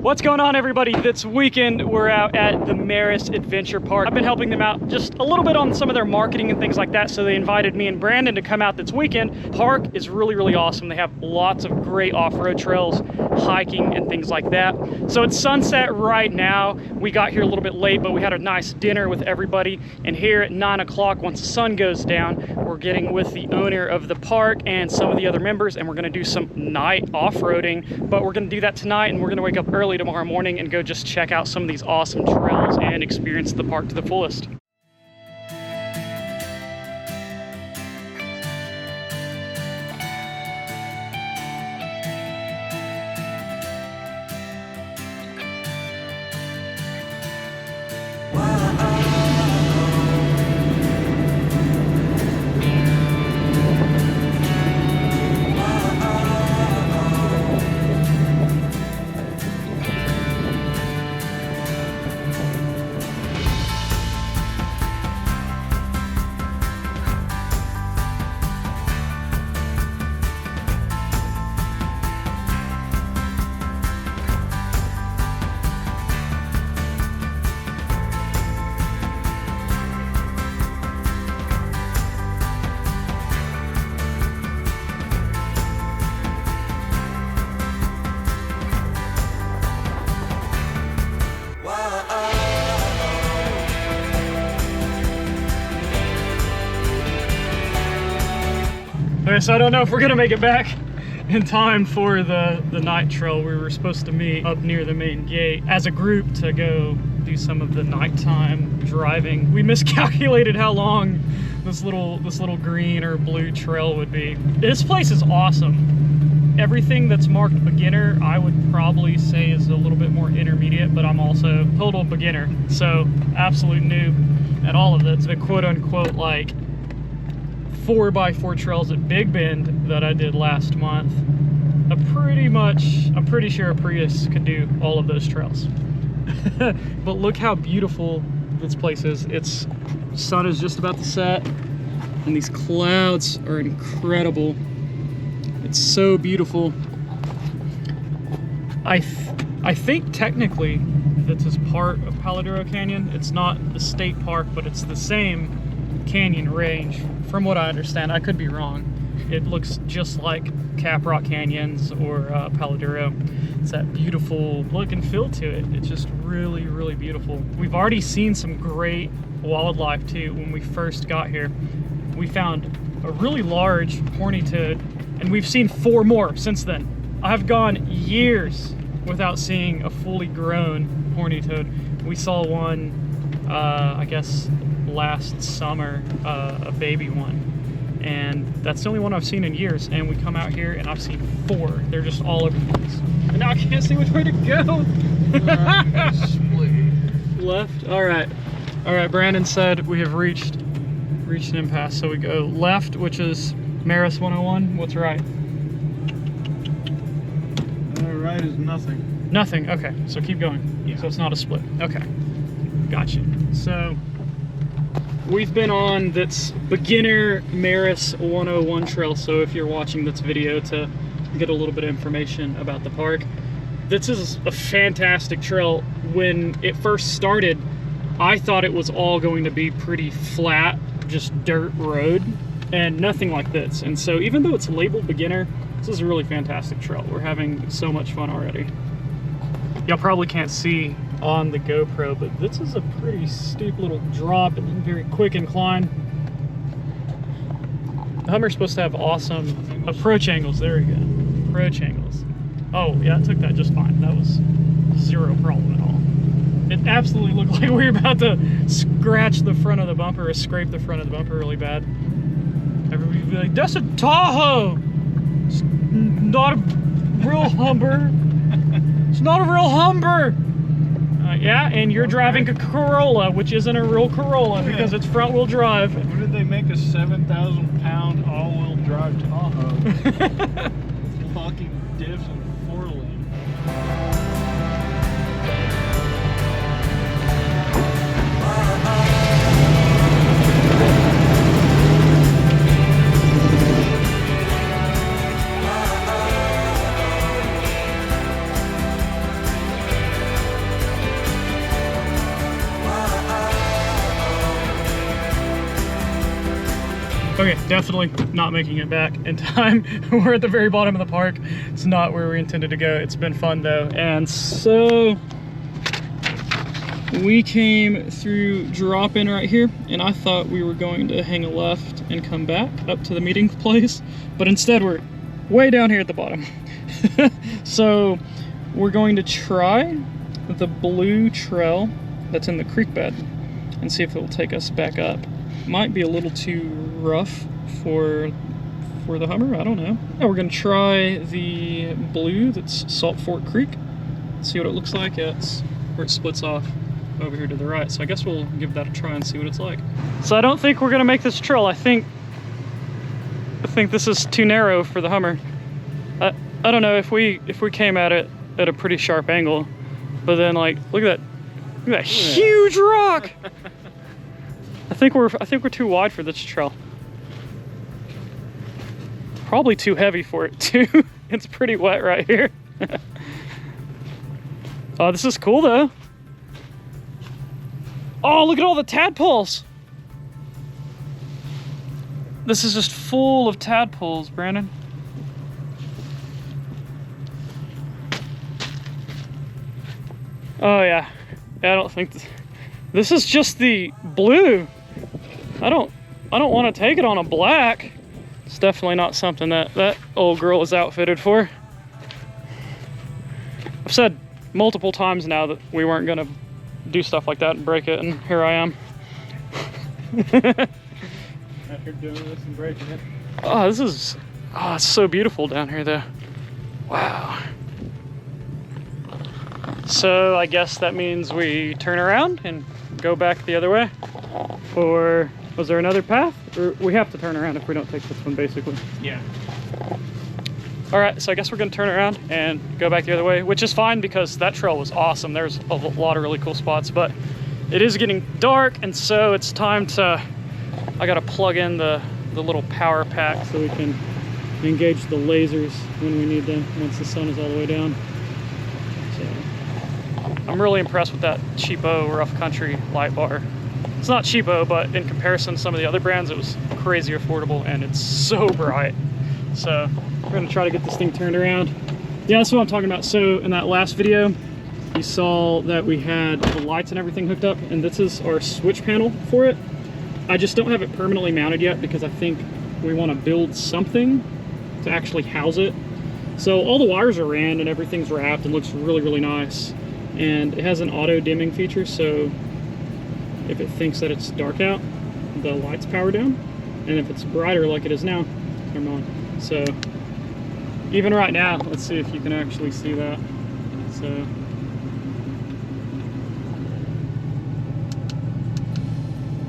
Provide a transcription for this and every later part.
What's going on, everybody? This weekend we're out at the MERUS Adventure Park. I've been helping them out just a little bit on some of their marketing and things like that, so they invited me and Brandon to come out this weekend. Park is really awesome. They have lots of great off-road trails, hiking and things like that. So it's sunset right now. We got here a little bit late, but we had a nice dinner with everybody, and here at 9 o'clock, once the sun goes down, we're getting with the owner of the park and some of the other members, and we're going to do some night off-roading. But we're going to do that tonight, and we're going to wake up early tomorrow morning and go just check out some of these awesome trails and experience the park to the fullest. Okay, so I don't know if we're gonna make it back in time for the night trail. We were supposed to meet up near the main gate as a group to go do some of the nighttime driving. We miscalculated how long this little green or blue trail would be. This place is awesome. Everything that's marked beginner, I would probably say is a little bit more intermediate, but I'm also total beginner. So absolute noob at all of this. The quote unquote like 4x4 trails at Big Bend that I did last month. I'm pretty sure a Prius could do all of those trails. But look how beautiful this place is. It's sun is just about to set, and these clouds are incredible. It's so beautiful. I think technically this is part of Palo Duro Canyon. It's not the state park, but it's the same canyon range from what I understand. I could be wrong. It looks just like Caprock Canyons or Palo Duro. It's that beautiful look and feel to it. It's just really beautiful. We've already seen some great wildlife too. When we first got here, we found a really large horny toad, and we've seen 4 more since then. I've gone years without seeing a fully grown horny toad. We saw one, I guess last summer, a baby one, and that's the only one I've seen in years. And we come out here and I've seen 4. They're just all over the place, and now I can't see which way to go. Left. All right, Brandon said we have reached an impasse, so we go left, which is MERUS 101. What's right? Right is nothing. Okay, so keep going. Yeah. So it's not a split. Okay, gotcha. So we've been on this beginner MERUS 101 trail. So if you're watching this video to get a little bit of information about the park, this is a fantastic trail. When it first started, I thought it was all going to be pretty flat, just dirt road, and nothing like this. And so even though it's labeled beginner, this is a really fantastic trail. We're having so much fun already. Y'all probably can't see on the GoPro, but this is a pretty steep little drop and very quick incline. The Hummer's supposed to have awesome approach angles. There we go. Approach angles. Oh, yeah, it took that just fine. That was 0 problem at all. It absolutely looked like we were about to scratch the front of the bumper or scrape the front of the bumper really bad. Everybody would be like, that's a Tahoe! It's not a real Hummer. It's not a real Hummer. Yeah, and you're driving a Corolla, which isn't a real Corolla because it's front-wheel drive. When did they make a 7,000-pound all-wheel drive Tahoe? With locking divs and 4-lane. Okay, definitely not making it back in time. We're at the very bottom of the park. It's not where we intended to go. It's been fun though. And so we came through drop in right here, and I thought we were going to hang a left and come back up to the meeting place, but instead we're way down here at the bottom. So we're going to try the blue trail that's in the creek bed and see if it will take us back up. Might be a little too rough for the Hummer, I don't know. Yeah, we're gonna try the blue that's Salt Fork Creek, see what it looks like. Yeah, it's where it splits off over here to the right, so I guess we'll give that a try and see what it's like. So I don't think we're gonna make this trail. I think this is too narrow for the Hummer. I don't know if we came at it at a pretty sharp angle, but then like look at that huge rock. I think we're too wide for this trail. Probably too heavy for it too. It's pretty wet right here. Oh, this is cool though. Oh, look at all the tadpoles. This is just full of tadpoles, Brandon. Oh yeah. I don't think this is just the blue. I don't want to take it on a black. It's definitely not something that old girl is outfitted for. I've said multiple times now that we weren't gonna do stuff like that and break it, and here I am. After doing this and breaking it. Oh, it's so beautiful down here though. Wow. So I guess that means we turn around and go back the other way? Or was there another path? Or we have to turn around if we don't take this one, basically. Yeah. All right, so I guess we're gonna turn around and go back the other way, which is fine because that trail was awesome. There's a lot of really cool spots, but it is getting dark, and so it's time to, I gotta plug in the little power pack so we can engage the lasers when we need them once the sun is all the way down. So I'm really impressed with that cheapo rough country light bar. It's not cheapo, but in comparison to some of the other brands, it was crazy affordable, and it's so bright. So we're gonna try to get this thing turned around. Yeah, that's what I'm talking about. So in that last video, you saw that we had the lights and everything hooked up, and this is our switch panel for it. I just don't have it permanently mounted yet because I think we want to build something to actually house it. So all the wires are ran and everything's wrapped and looks really, really nice. And it has an auto dimming feature, so if it thinks that it's dark out, the lights power down. And if it's brighter like it is now, turn them on. So even right now, let's see if you can actually see that. So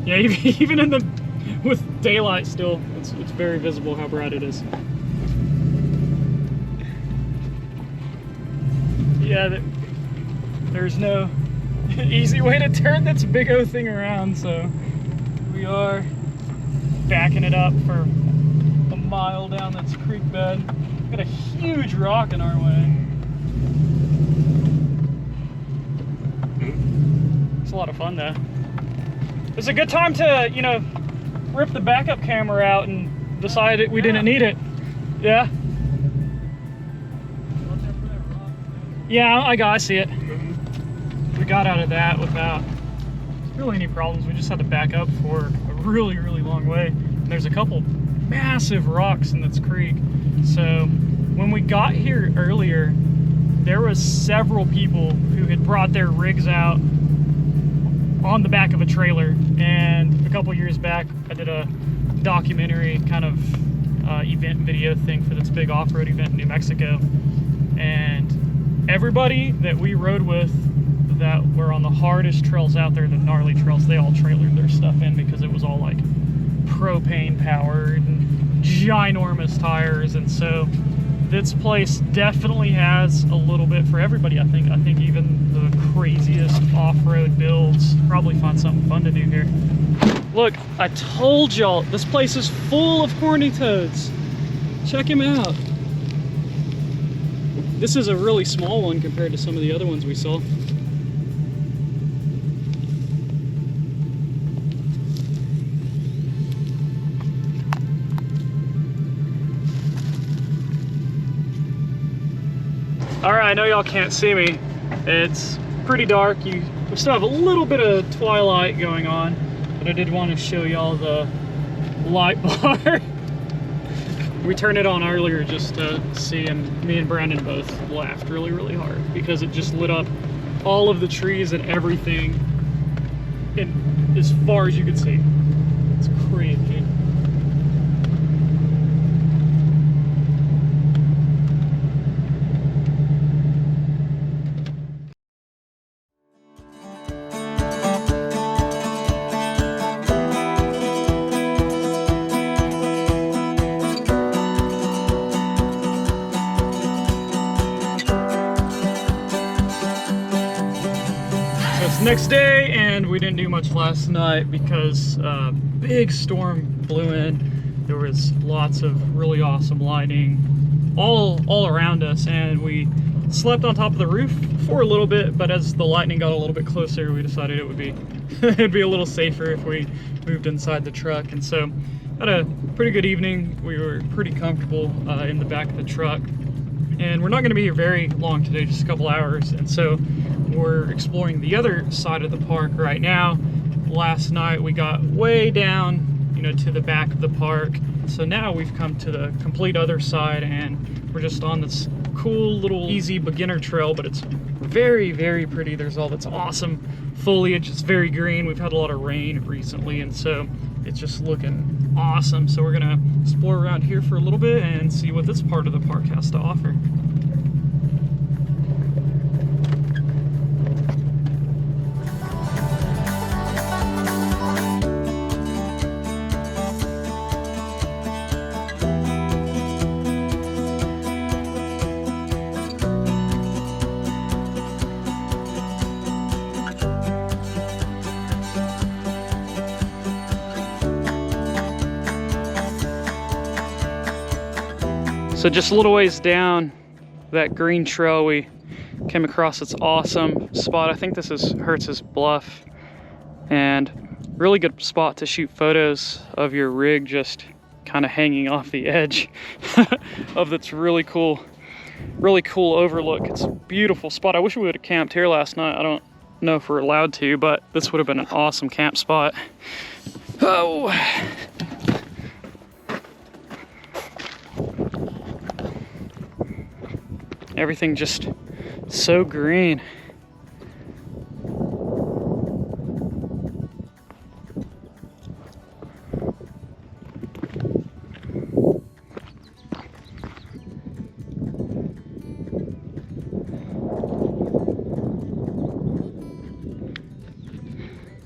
yeah, even in with daylight still, it's very visible how bright it is. Yeah, there's no easy way to turn this big O thing around, so we are backing it up for a mile down this creek bed. Got a huge rock in our way. It's a lot of fun though. It's a good time to, you know, rip the backup camera out and decide that we didn't need it. Yeah? Yeah, I see it. We got out of that without really any problems. We just had to back up for a really, really long way. And there's a couple massive rocks in this creek. So when we got here earlier, there was several people who had brought their rigs out on the back of a trailer. And a couple years back, I did a documentary kind of event video thing for this big off-road event in New Mexico. And everybody that we rode with that were on the hardest trails out there, the gnarly trails, they all trailered their stuff in because it was all like propane powered and ginormous tires. And so this place definitely has a little bit for everybody. I think even the craziest off-road builds probably find something fun to do here. Look, I told y'all, this place is full of horny toads. Check him out. This is a really small one compared to some of the other ones we saw. All right, I know y'all can't see me. It's pretty dark. We still have a little bit of twilight going on, but I did want to show y'all the light bar. We turned it on earlier just to see, and me and Brandon both laughed really, really hard because it just lit up all of the trees and everything in as far as you could see. It's crazy. Next day, and we didn't do much last night because a big storm blew in. There was lots of really awesome lightning all around us, and we slept on top of the roof for a little bit, but as the lightning got a little bit closer, we decided it would be it'd be a little safer if we moved inside the truck. And so had a pretty good evening. We were pretty comfortable in the back of the truck, and we're not going to be here very long today, just a couple hours. And so we're exploring the other side of the park right now. Last night we got way down, you know, to the back of the park. So now we've come to the complete other side, and we're just on this cool little easy beginner trail, but it's very, very pretty. There's all this awesome foliage. It's very green. We've had a lot of rain recently, and so it's just looking awesome. So we're gonna explore around here for a little bit and see what this part of the park has to offer. So just a little ways down that green trail, we came across this awesome spot. I think this is Hertz's Bluff, and really good spot to shoot photos of your rig just kind of hanging off the edge of this really cool overlook. It's a beautiful spot. I wish we would have camped here last night. I don't know if we're allowed to, but this would have been an awesome camp spot. Oh. Everything just so green.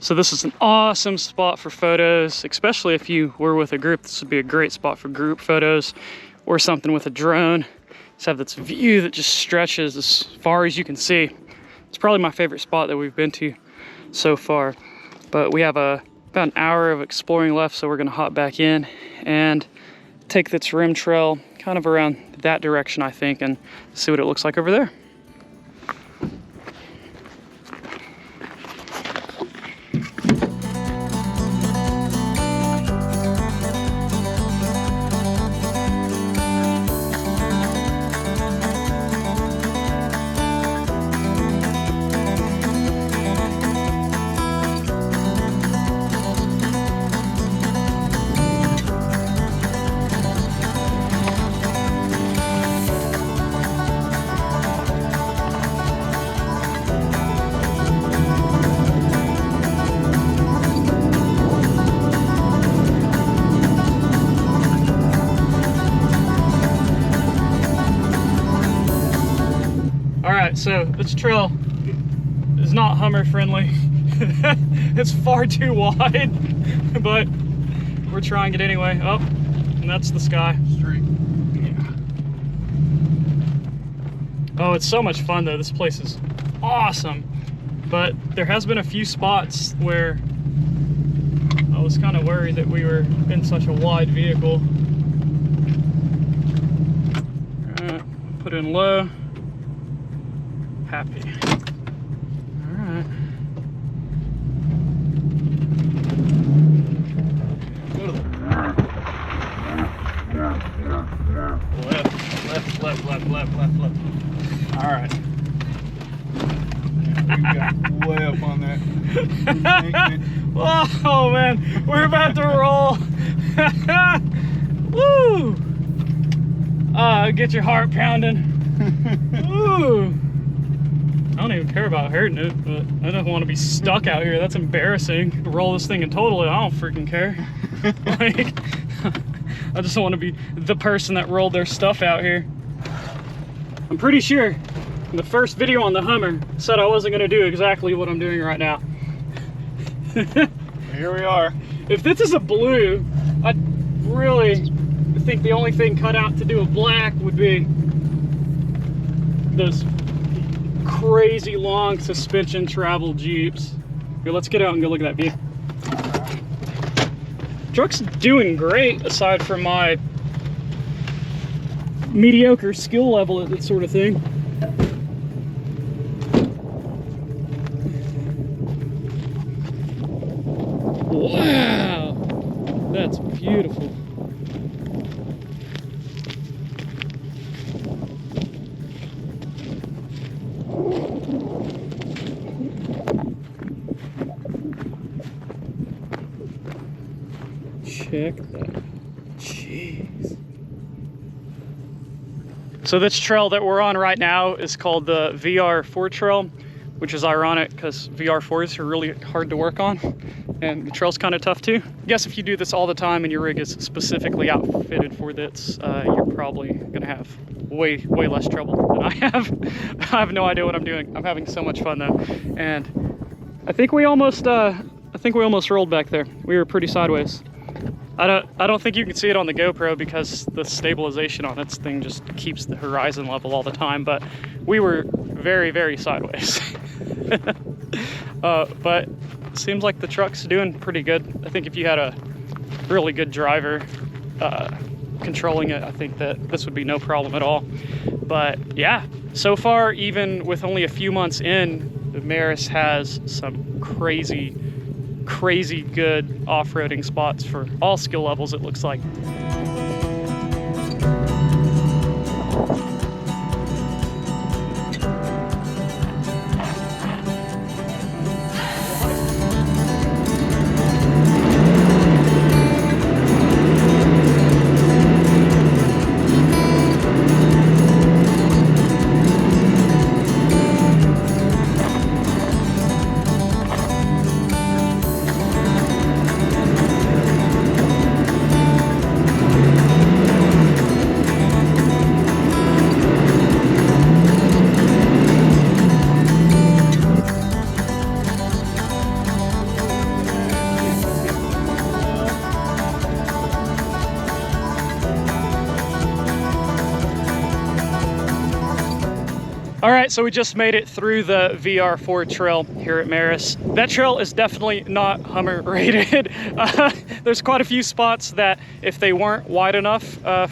So this is an awesome spot for photos, especially if you were with a group. This would be a great spot for group photos or something with a drone. Just have this view that just stretches as far as you can see. It's probably my favorite spot that we've been to so far. But we have about an hour of exploring left, so we're gonna hop back in and take this rim trail kind of around that direction, I think, and see what it looks like over there. So this trail is not Hummer friendly. It's far too wide, but we're trying it anyway. Oh, and that's the sky. Street. Yeah. Oh, it's so much fun though. This place is awesome. But there has been a few spots where I was kind of worried that we were in such a wide vehicle. Put in low. Happy. All right. Left. All Oh man, we're about to roll. Woo! Get your heart pounding. Woo! I don't even care about hurting it, but I don't want to be stuck out here. That's embarrassing. Roll this thing in total, I don't freaking care. Like, I just want to be the person that rolled their stuff out here. I'm pretty sure the first video on the Hummer said I wasn't going to do exactly what I'm doing right now. Here we are. If this is a blue, I really think the only thing cut out to do a black would be those crazy long suspension travel Jeeps. Here, let's get out and go look at that view. Truck's doing great aside from my mediocre skill level at that sort of thing. Wow, that's beautiful. Check that. Jeez. So this trail that we're on right now is called the Vr4 Trail, which is ironic because VR4s are really hard to work on, and the trail's kind of tough too. I guess if you do this all the time and your rig is specifically outfitted for this, you're probably gonna have way less trouble than I have. I have no idea what I'm doing. I'm having so much fun though, and I think we almost rolled back there. We were pretty sideways. I don't think you can see it on the GoPro because the stabilization on this thing just keeps the horizon level all the time, but we were very sideways. But it seems like the truck's doing pretty good. I think if you had a really good driver controlling it, I think that this would be no problem at all. But yeah, so far, even with only a few months in, the MERUS has some crazy good off-roading spots for all skill levels, it looks like. All right, so we just made it through the Vr4 Trail here at MERUS. That trail is definitely not Hummer rated. There's quite a few spots that if they weren't wide enough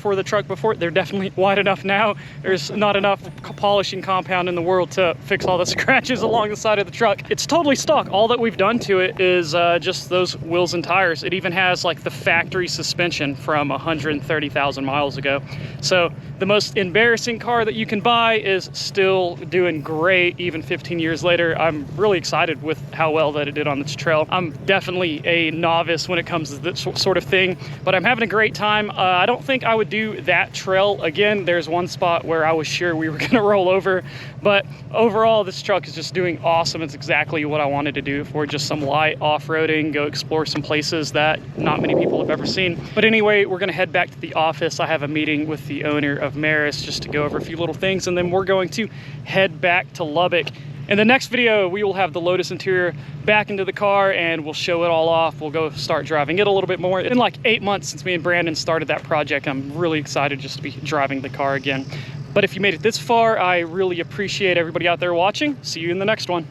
for the truck before, they're definitely wide enough now. There's not enough polishing compound in the world to fix all the scratches along the side of the truck. It's totally stock. All that we've done to it is just those wheels and tires. It even has like the factory suspension from 130,000 miles ago. So the most embarrassing car that you can buy is still doing great even 15 years later. I'm really excited with how well that it did on this trail. I'm definitely a novice when it comes to this sort of thing, but I'm having a great time. I don't think I would do that trail again. There's one spot where I was sure we were gonna roll over, but overall this truck is just doing awesome. It's exactly what I wanted to do for just some light off-roading, go explore some places that not many people have ever seen. But anyway, we're gonna head back to the office. I have a meeting with the owner of MERUS just to go over a few little things, and then we're going to head back to Lubbock. In the next video, we will have the Lotus interior back into the car and we'll show it all off. We'll go start driving it a little bit more. In like 8 months since me and Brandon started that project, I'm really excited just to be driving the car again. But if you made it this far, I really appreciate everybody out there watching. See you in the next one.